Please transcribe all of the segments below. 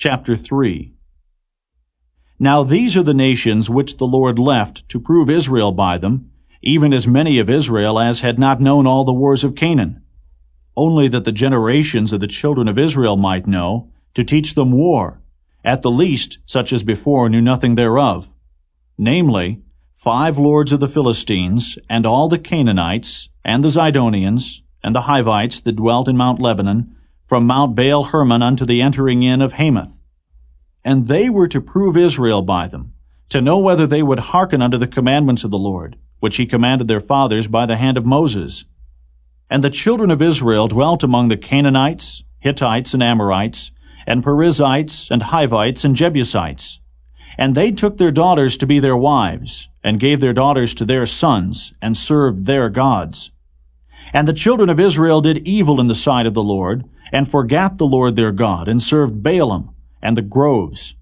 Chapter 3. Now these are the nations which the Lord left to prove Israel by them, even as many of Israel as had not known all the wars of Canaan, only that the generations of the children of Israel might know, to teach them war, at the least such as before knew nothing thereof, namely, 5 lords of the Philistines, and all the Canaanites, and the Sidonians, and the Hivites that dwelt in Mount Lebanon, from Mount Baalhermon unto the entering in of Hamath. And they were to prove Israel by them, to know whether they would hearken unto the commandments of the Lord, which he commanded their fathers by the hand of Moses. And the children of Israel dwelt among the Canaanites, Hittites, and Amorites, and Perizzites, and Hivites, and Jebusites. And they took their daughters to be their wives, and gave their daughters to their sons, and served their gods. And the children of Israel did evil in the sight of the Lord, and forgat the Lord their God, and served Baalim, and the groves.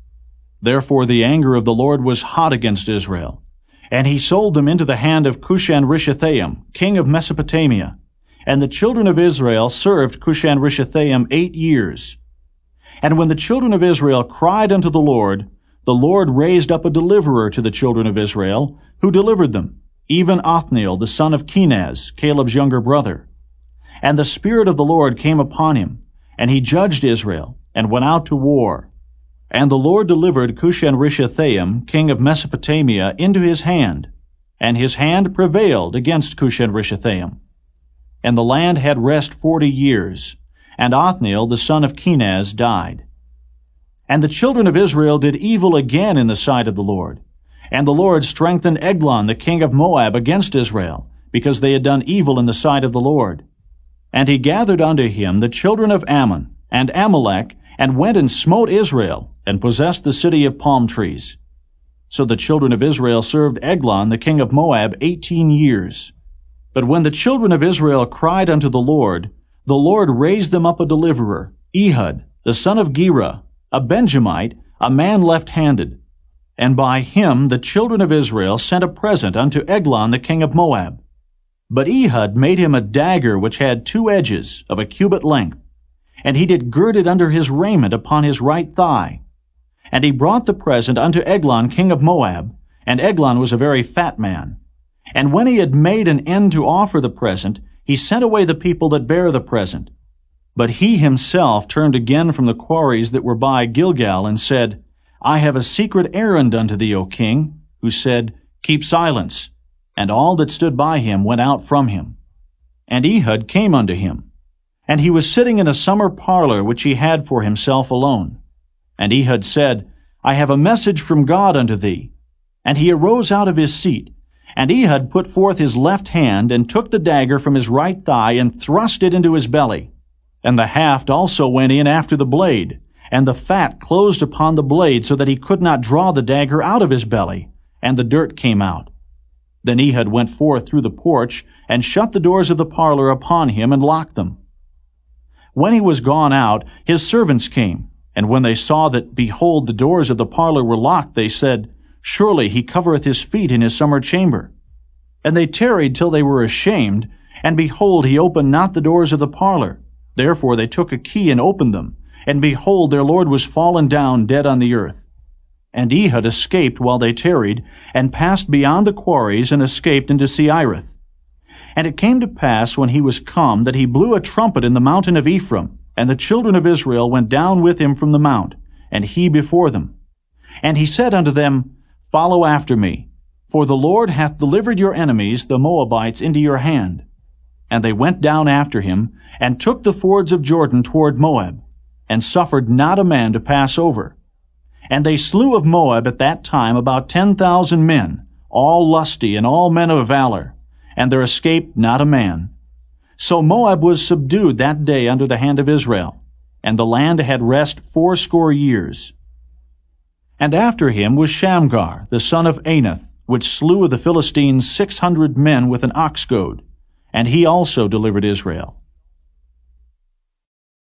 Therefore the anger of the Lord was hot against Israel, and he sold them into the hand of Cushan-Rishathaim, king of Mesopotamia. And the children of Israel served Cushan-Rishathaim 8 years. And when the children of Israel cried unto the Lord raised up a deliverer to the children of Israel, who delivered them, even Othniel the son of Kenaz, Caleb's younger brother. And the Spirit of the Lord came upon him, and he judged Israel, and went out to war. And the Lord delivered Cushan-Rishathaim, king of Mesopotamia, into his hand, and his hand prevailed against Cushan-Rishathaim. And the land had rest 40 years, and Othniel the son of Kenaz died. And the children of Israel did evil again in the sight of the Lord. And the Lord strengthened Eglon the king of Moab against Israel, because they had done evil in the sight of the Lord. And he gathered unto him the children of Ammon and Amalek, and went and smote Israel, and possessed the city of palm trees. So the children of Israel served Eglon the king of Moab 18 years. But when the children of Israel cried unto the Lord raised them up a deliverer, Ehud the son of Gera, a Benjamite, a man left-handed. And by him the children of Israel sent a present unto Eglon the king of Moab. But Ehud made him a dagger which had 2 edges of a cubit length, and he did gird it under his raiment upon his right thigh. And he brought the present unto Eglon king of Moab, and Eglon was a very fat man. And when he had made an end to offer the present, he sent away the people that bare the present. But he himself turned again from the quarries that were by Gilgal, and said, I have a secret errand unto thee, O king, who said, Keep silence. And all that stood by him went out from him. And Ehud came unto him. And he was sitting in a summer parlor which he had for himself alone. And Ehud said, I have a message from God unto thee. And he arose out of his seat. And Ehud put forth his left hand, and took the dagger from his right thigh, and thrust it into his belly. And the haft also went in after the blade, and the fat closed upon the blade, so that he could not draw the dagger out of his belly, and the dirt came out. Then Ehud went forth through the porch, and shut the doors of the parlor upon him, and locked them. When he was gone out, his servants came, and when they saw that, behold, the doors of the parlor were locked, they said, Surely he covereth his feet in his summer chamber. And they tarried till they were ashamed, and behold, he opened not the doors of the parlor. Therefore they took a key and opened them, and behold, their lord was fallen down dead on the earth. And Ehud escaped while they tarried, and passed beyond the quarries, and escaped into Seirith. And it came to pass, when he was come, that he blew a trumpet in the mountain of Ephraim, and the children of Israel went down with him from the mount, and he before them. And he said unto them, Follow after me, for the Lord hath delivered your enemies, the Moabites, into your hand. And they went down after him, and took the fords of Jordan toward Moab, and suffered not a man to pass over. And they slew of Moab at that time about 10,000 men, all lusty and all men of valor, and there escaped not a man. So Moab was subdued that day under the hand of Israel, and the land had rest 80 years. And after him was Shamgar, the son of Anath, which slew of the Philistines 600 men with an ox goad, and he also delivered Israel.